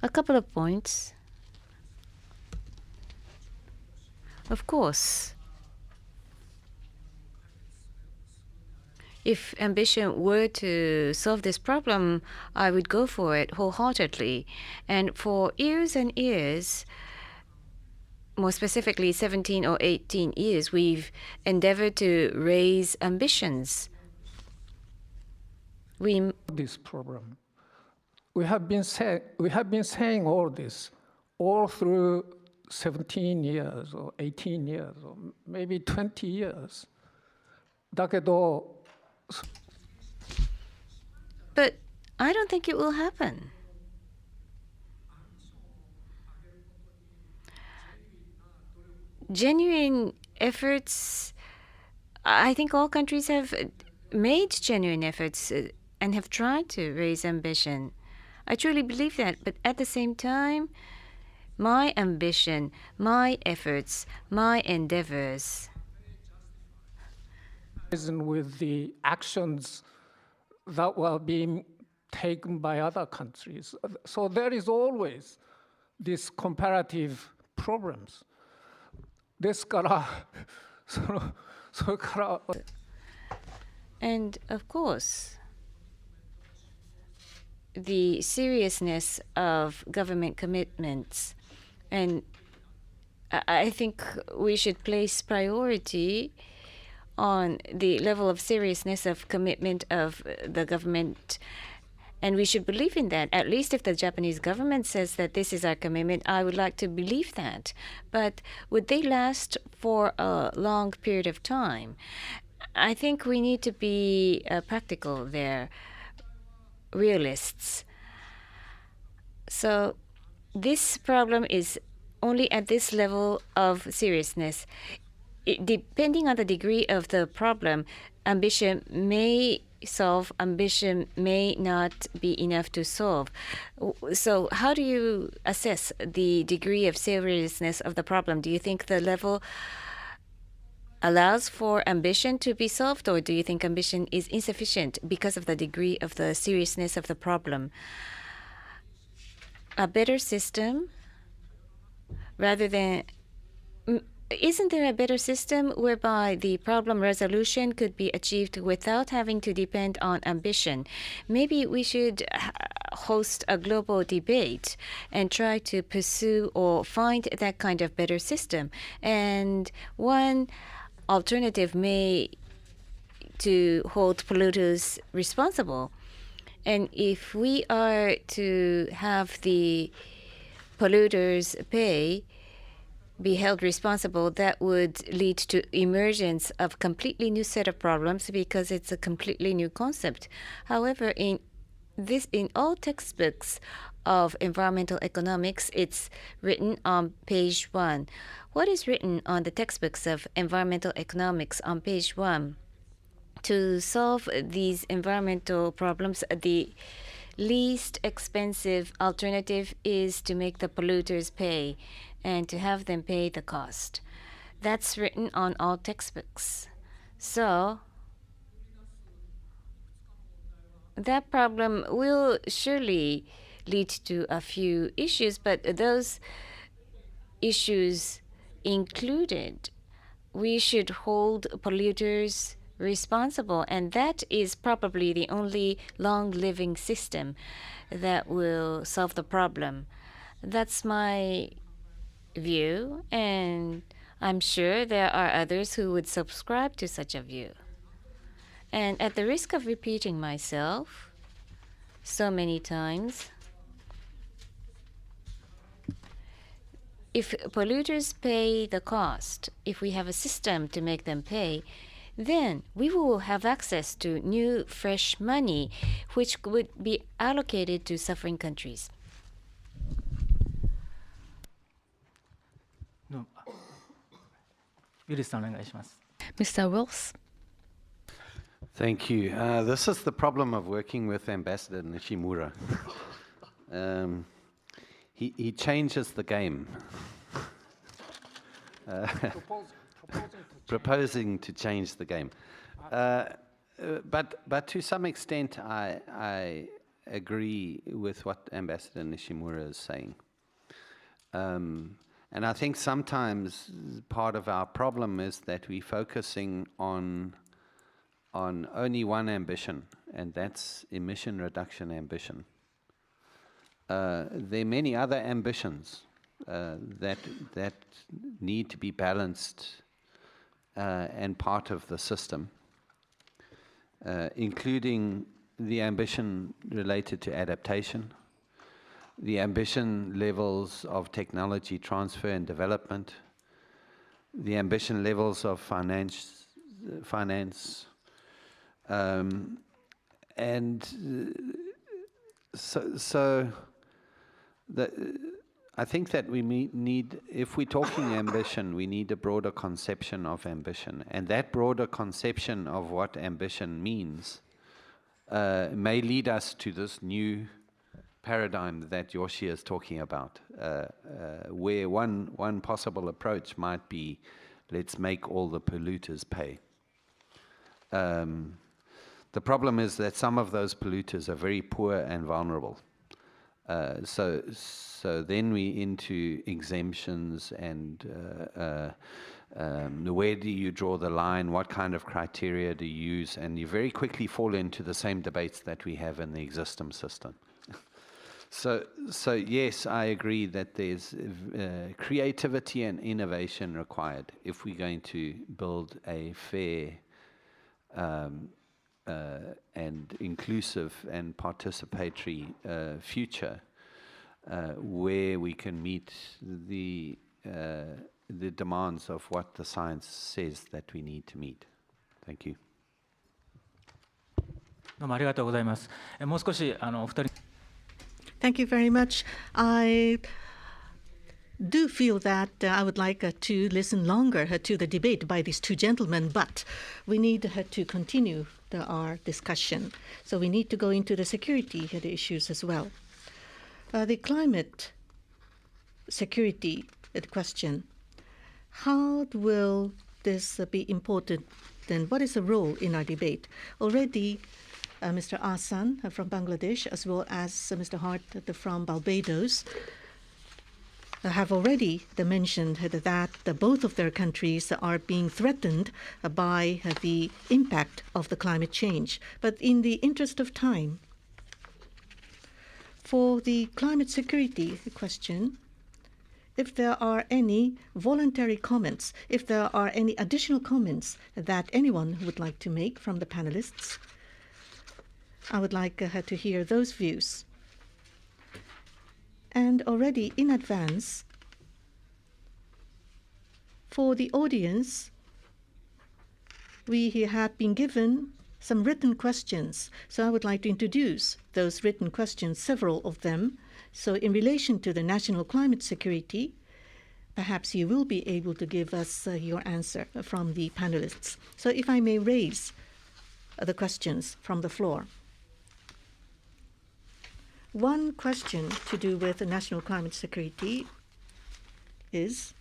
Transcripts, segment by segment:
A couple of points. Of course, if ambition were to solve this problem, I would go for it wholeheartedly. And for years and years, more specifically 17 or 18 years, we've endeavored to raise ambitions. This problem. We have been saying all this all through 17 years or 18 years or maybe 20 years. だけど But I don't think it will happen. Genuine efforts, I think all countries have made genuine efforts and have tried to raise ambition. I truly believe that, but at the same time, my ambition, my efforts, my endeavors, with the actions that were being taken by other countries. So there is always these comparative problems. ですから、それから。And of course, the seriousness of government commitments. And I think we should place priority on the level of seriousness of commitment of the government. And we should believe in that. At least if the Japanese government says that this is our commitment, I would like to believe that. But would they last for a long period of time? I think we need to be practical there, realists. So this problem is only at this level of seriousness. Depending on the degree of the problem, ambition may solve, ambition may not be enough to solve. So how do you assess the degree of seriousness of the problem? Do you think the level allows for ambition to be solved, or do you think ambition is insufficient because of the degree of the seriousness of the problem? A better system rather than... Isn't there a better system whereby the problem resolution could be achieved without having to depend on ambition? Maybe we should host a global debate and try to pursue or find that kind of better system. And one alternative may to hold polluters responsible. And if we are to have the polluters be held responsible, that would lead to emergence of completely new set of problems because it's a completely new concept. However, in all textbooks of environmental economics, it's written on page 1. What is written on the textbooks of environmental economics on page 1? To solve these environmental problems, the least expensive alternative is to make the polluters pay and to have them pay the cost. That's written on all textbooks. So that problem will surely lead to a few issues, but those issues included, we should hold polluters responsible, and that is probably the only long-living system that will solve the problem. That's my view, and I'm sure there are others who would subscribe to such a view. And at the risk of repeating myself so many times, if polluters pay the cost, if we have a system to make them pay, then we will have access to new, fresh money, which would be allocated to suffering countries. Mr. Wills. Thank you. This is the problem of working with Ambassador Nishimura. He changes the game. Proposing to change the game. But to some extent, I agree with what Ambassador Nishimura is saying. And I think sometimes part of our problem is that we're focusing on only one ambition, and that's emission reduction ambition. There are many other ambitions that need to be balanced and part of the system, including the ambition related to adaptation, the ambition levels of technology transfer and development, the ambition levels of finance, and so I think that we need, if we're talking ambition, we need a broader conception of ambition, and that broader conception of what ambition means may lead us to this new paradigm that Yoshi is talking about, where one possible approach might be, let's make all the polluters pay. The problem is that some of those polluters are very poor and vulnerable. So then we into exemptions and where do you draw the line, what kind of criteria do you use, and you very quickly fall into the same debates that we have in the existing system. So yes, I agree that there's creativity and innovation required if we're going to build a fair and inclusive and participatory future where we can meet the demands of what the science says that we need to meet. Thank you. どうもありがとうございます。もう少しお二人。Thank you very much. I do feel that I would like to listen longer to the debate by these two gentlemen, but we need to continue our discussion. So we need to go into the security issues as well. The climate security question. How will this be important? Then what is the role in our debate? Already Mr. Asan from Bangladesh, as well as Mr. Hart from Barbados, have already mentioned that both of their countries are being threatened by the impact of the climate change. But in the interest of time, for the climate security question, if there are any voluntary comments, if there are any additional comments that anyone would like to make from the panelists, I would like to hear those views. And already in advance, for the audience, we have been given some written questions. So I would like to introduce those written questions, several of them. So in relation to the national climate security, perhaps you will be able to give us your answer from the panelists. So if I may raise the questions from the floor. One question to do with the national climate security is,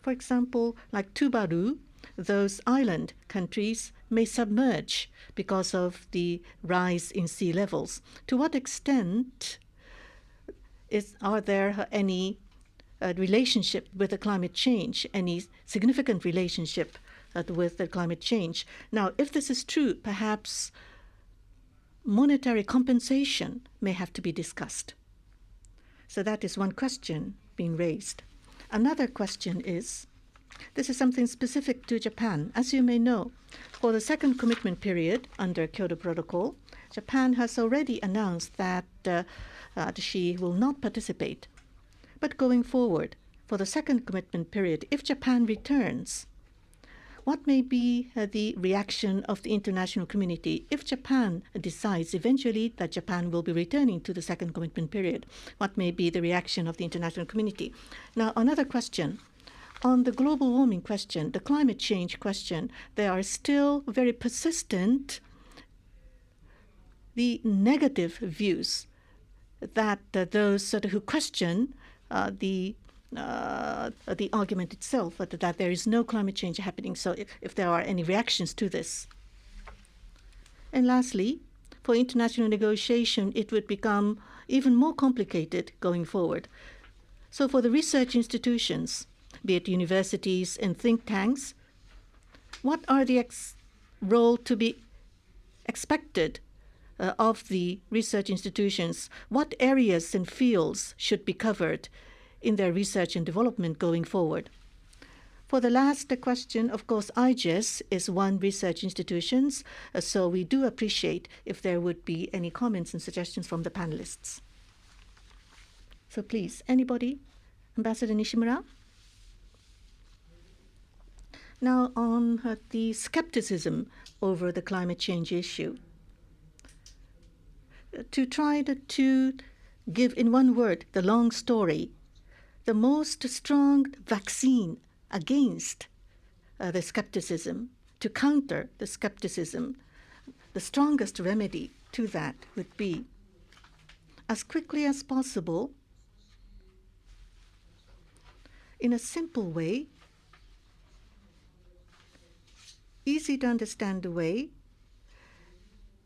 for example, like Tuvalu, those island countries may submerge because of the rise in sea levels. To what extent are there any relationship with the climate change, any significant relationship with the climate change? Now, if this is true, perhaps monetary compensation may have to be discussed. So that is one question being raised. Another question is, this is something specific to Japan. As you may know, for the second commitment period under Kyoto Protocol, Japan has already announced that she will not participate. But going forward, for the second commitment period, if Japan returns, what may be the reaction of the international community if Japan decides eventually that Japan will be returning to the second commitment period? What may be the reaction of the international community? Now, another question. On the global warming question, the climate change question, there are still very persistent the negative views that those who question the argument itself, that there is no climate change happening. So if there are any reactions to this. And lastly, for international negotiation, it would become even more complicated going forward. So for the research institutions, be it universities and think tanks, what are the role to be expected of the research institutions? What areas and fields should be covered in their research and development going forward? For the last question, of course, IGES is one research institution, so we do appreciate if there would be any comments and suggestions from the panelists. So please, anybody? Ambassador Nishimura? Now on the skepticism over the climate change issue. To try to give in one word the long story, the most strong vaccine against the skepticism, to counter the skepticism, the strongest remedy to that would be, as quickly as possible, in a simple way, easy to understand way,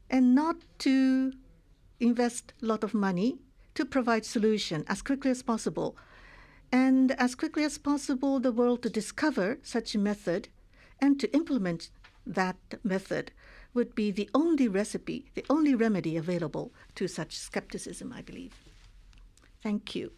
and not to invest a lot of money to provide solution as quickly as possible. And as quickly as possible, the world to discover such a method and to implement that method would be the only recipe, the only remedy available to such skepticism, I believe. Thank you.